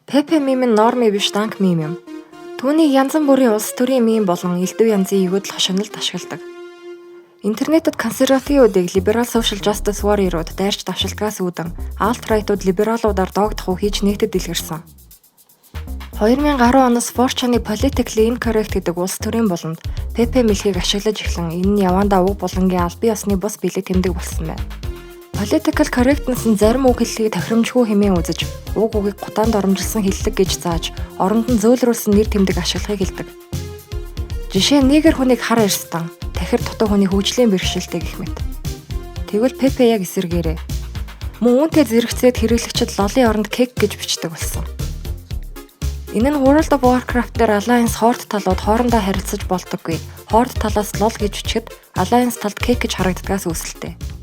Пепе мим нь норми биш данк мим юм. Түүнийг янз бүрийн улс төрийн мим болон элдв янзын егөөдөл хошигнолд ашигладаг. Интернетэд консервативуудыг либерал social justice warrior-ууд дайрч давшилтгаас үүдэн alt-right-ууд либералуудаар доогдох уу хийж нэгтэд дэлгэрсэн. 2010 оноос 4chan'ы politically incorrect гэдэг улс төрийн болонд Пепе мэлхийг ашиглаж эхлэн энэ нь явандаа уг булангийн албан ёсны бус билег тэмдэг болсон байна. Political correctness нь зарим үг хэллэгийг тохиромжгүй хэмээн үзэж, уг үгийг гутаанд оромжилсан хэллэг гэж зааж, оронд нь зөөлрүүлсэн нэр тэмдэг ашиглахыг хэлдэг. Жишээ нь нэгэр хүнийг хар ирстэн, тахир дутуу хүний хөгжлийн бэрхшээлтэй гэх мэт. Тэгвэл Пепе яг эсэргээрээ. Мөн үүнтэй зэрэгцээд хэрэглэгчид лолын оронд кек гэж бичдэг болсон. Энэ нь World of Warcraft дээр Alliance Horde талууд хоорондоо харилцаж болдоггүй. Horde талаас лол гэж бичихэд Alliance талд кек гэж харагддагаас үүсэлтэй.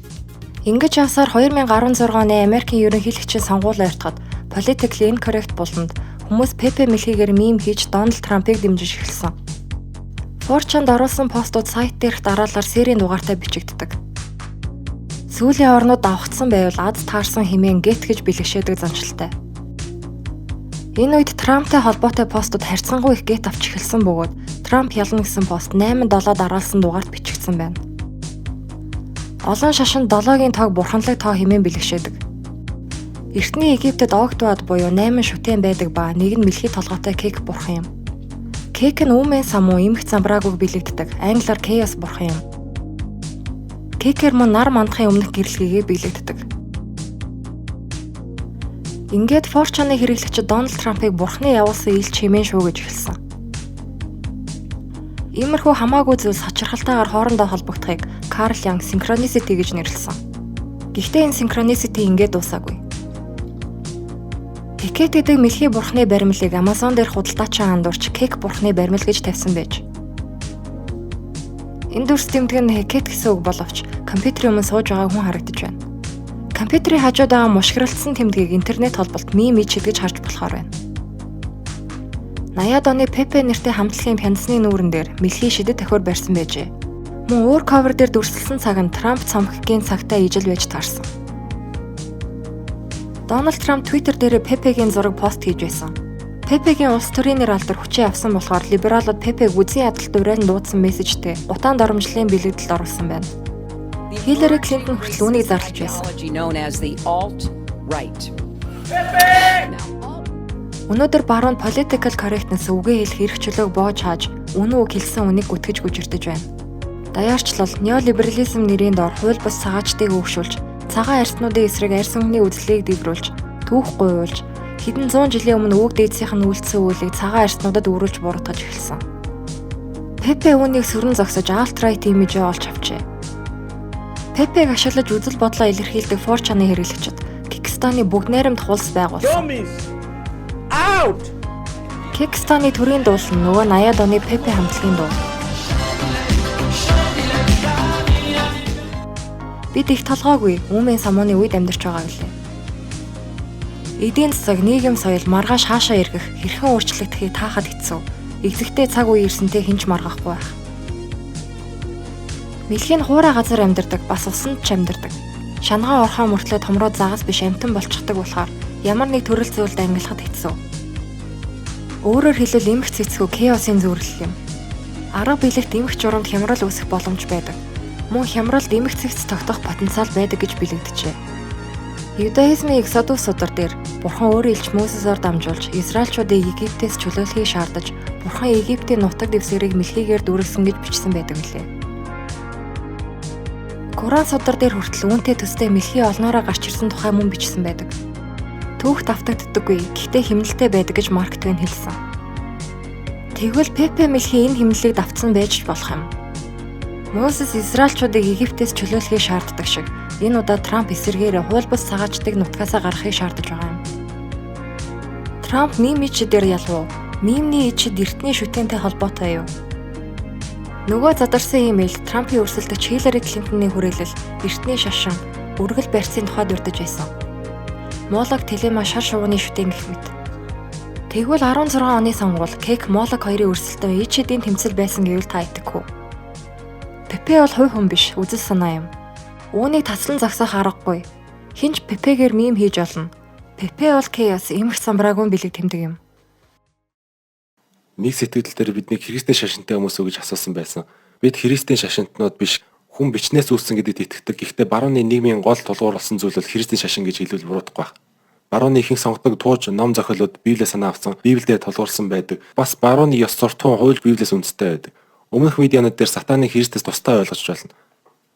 Ингэж явсаар 2016 оны Америкийн ерөнхийлөгчийн сонгуулиар ортоход politically incorrect болонд хүмүүс Пепе мэлхийгээр мим хийж Дональд Трампыг дэмжиж эхэлсэн. 4chan'д оруулсан постууд сайт дээрх дараалал серийн дугаартай бичигддэг. Сүүлийн орнууд давхцсан байвал аз таарсан хэмээн get гэж бэлгшээдэг заншилтай. Энэ үед Трамптай холбоотой постууд харьцангуй их get авч эхэлсэн бөгөөд Трамп ялна гэсэн пост 8-7 дараалсан дугаарт бичигдсэн байна. Олон шашинд 7-гийн тоог бурханлаг тоо хэмээн бэлгшээдэг. Эртний Египтэд Огтуад буюу 8 шүтэн байдаг ба нэг нь мэлхий толгойтой кек бурхан юм. Кек нь үүмэн самуу эмх замбраагүйг бэлэгддэг. Англиар chaos бурхан юм. Кекер мөн нар мандахын өмнөх гэрлэгийг бэлэгддэг. Ингээд 4chan'ы хэрэглэгчид Дональд Трампыг бурханы явуулсан илч хэмээн шуугиж эхэлсэн. Иймэрхүү хамаагүй зүйлс хачирхалтайгаар хоорондоо холбогдохыг Карл Янг synchronicity гэж нэрлэсэн. Гэхдээ энэ synchronicity ингээд дуусаагүй. Хекет гэдэг мэлхий бурхны баримлыг Amazon дээр худалдаачаа андуурч кек бурхны баримл гэж тавьсан байж. Энэ дүрс тэмдэг нь Хекет гэсэн үг боловч компьютерийн өмнө сууж байгаа хүн харагдаж байна. Компьютерийн хажууд байгаа мушгиралцсан тэмдгийг интернет холболт мим гэж харж болохоор байна. 80-ад оны Пепе нэртэй хамтлагийн пянцны нүүрэн дээр мэлхий шидэт тохиор барьсан байжээ. Мөн өөр ковер дээр дүрсэлсэн цаг нь Трамп цамхгийн цагтаа ижил байж таарсан. Дональд Трамп Twitter дээр Пепегийн зураг пост хийж байсан. Пепегийн улс төрийн нэр алдар хүчээ авсан болохоор либералууд Пепег үзэн ядалт урайлан дуудсан мессежтэй гутаанд оромжлын бэлэгдэлд оруулсан байна. Хиллари Клинтон хүртэл үүнийг зарлаж байсан. Өнөөдөр баруун political correctness үгээ хэлэх эрх чөлөөг боож хааж, үнэн үг хэлсэн үнийг гүтгэж гүжирдэж байна. Даяарчлал неолиберализм нэрийн дор хууль бус цагаачдыг өгшүүлж, цагаан арьснуудын эсрэг арьс өнгөний үзлийг дэврүүлж, түүх гуйвуулж, хэдэн зуун жилийн өмнө үг дээдсийнх нь үйлдсэн үйлийг цагаан арьснуудад өрүүлж буруутгаж эхэлсэн. Пепе үүнийг сүрэн зогсож alt-right имижээ олж авчээ. Пепег ашиглаж үзэл бодлоо илэрхийлдэг 4chan'ы хэрэглэгчид Kickstarter-ны бүгд найрамдах улс байгуулсан. Kickstarter-ны төрийн дуул нь нөгөө 80-ад оны Пепе хамтлагийн дуу. Бид их толгоогүй үүмэн самууны үед амьдарч байгаа билээ. Эдийн засаг, нийгэм соёл маргааш хаашаа эргэх, хэрхэн өөрчлөгдөхийг таахад хэцүү. Эзэгтэй цаг үе ирсэнтэй хинч маргахгүй байх. Мэлхийн хуурай газар амьдардаг, бас усанд ч амьдардаг. Шангаа орхоо мөртлөө томроод загас биш амтан болчихдаг болохоор ямар нэг төрөл зүйлд ангилахад хэцүү. Өөрөөр хэлбэл эмх цэцгүү chaos-ийн зөвөрлөл юм. Арга биелэгт эмх журамд хямрал үүсэх боломж байдаг. Мөн хямралд эмх цэгц тогтох потенциал байдаг гэж бэлэгдэжээ. Юдаизмын Exodus судар дээр Бурхан өөрөө илч Мөсесээр дамжуулж Израильчуудыг Египтээс чөлөөлөхийг шаардаж, Бурхан Египтийн нутаг дэвсгэрийг мэлхийгээр дүүргэсэн гэж бичсэн байдаг билээ. Куран судар дээр хүртэл үүнтэй төстэй мэлхий олноороо гарч ирсэн тухай мөн бичсэн байдаг. Түүх давтагддаггүй, гэхдээ хэмнэлтэй байдаг гэж Марк Твен хэлсэн. Тэгвэл Пепе мэлхий энэ хэмнэлийг давтсан байж болох юм. Мөсес Израильчуудыг Египтээс чөлөөлөхийг шаарддаг шиг энэ удаа Трамп эсэргээрээ хууль бус цагаачдыг нутгаасаа гаргахыг шаардаж байгаа юм. Трамп мим ичид дээр ялвуу? Мимний ичид эртний шүтэнтэй холбоотой юу? Нөгөө задарсан имэйл Трампын өрсөлдөгч Хиллари Клинтоны хүрээлэл эртний шашин, үргэл барьцын тухайд урдж байсан. Молог Телема шар шувууны шүтэн гэх мэт. Тэгвэл 16 оны сонгуул Кек Молог хоёрын өрсөлдөөн ичидийн тэмцэл байсан гэвэл та итгэв үү? Пепе бол хувь хүн биш, үзэл санаа юм. Үүнийг таслан зогсоох аргагүй. Хинч Пепегээр мим хийж олно. Пепе бол Chaos эмх самбраагүй бэлэг тэмдэг юм. Нэг сэтгэл дээр биднийг Христийн шашинтай хүмүүс үү гэж асуусан байсан. Бид Христийн шашинтнууд биш хүн бичнээс үүссэн гэдэгт итгэдэг. Гэхдээ барууны нийгмийн гол тулгуур болсон зүйл бол Христийн шашин гэж хэлвэл буруудахгүй байна. Барууны ихэнх сонгодог тууж ном зохиолууд Библиэс санаа авсан, Библиэд тулгуурсан байдаг. Бас барууны ёс суртахуун хууль Библиэс үндэстэй байдаг. Өмнөх видеонууд дээр сатаныг Христэс тустай ойлгож болно.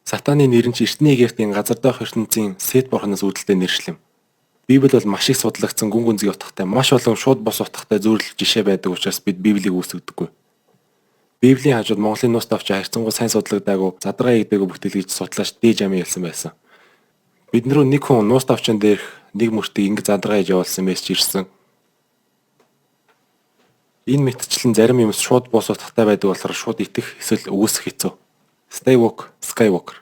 Сатаны нэр нь ч эртний Египтийн газар доох ертөнцийн Сет бурхнаас үүдэлтэй нэршлэм. Библи бол маш их судлагдсан гүн гүнзгий утгатай, маш олон шууд бос утгатай зөвлөл жишээ байдаг учраас бид Библийг үүсгдэггүй. Библийн хажууд Монголын нуус давч харьцангуй сайн судлагдаагүй задраа игдээгүй бүтээл гэж судлаач Дээж амын хэлсэн байсан. Бид нөрөө нэг хүн нуус давчан дээрх нэг мөртийг ингэ задраа гэж явуулсан мессеж ирсэн. Энэ мэтчлэн зарим юмс шууд бос утгатай байдаг болохоор шууд итгэх эсвэл үүсэх хэцүү. Stay woke, Skywalker.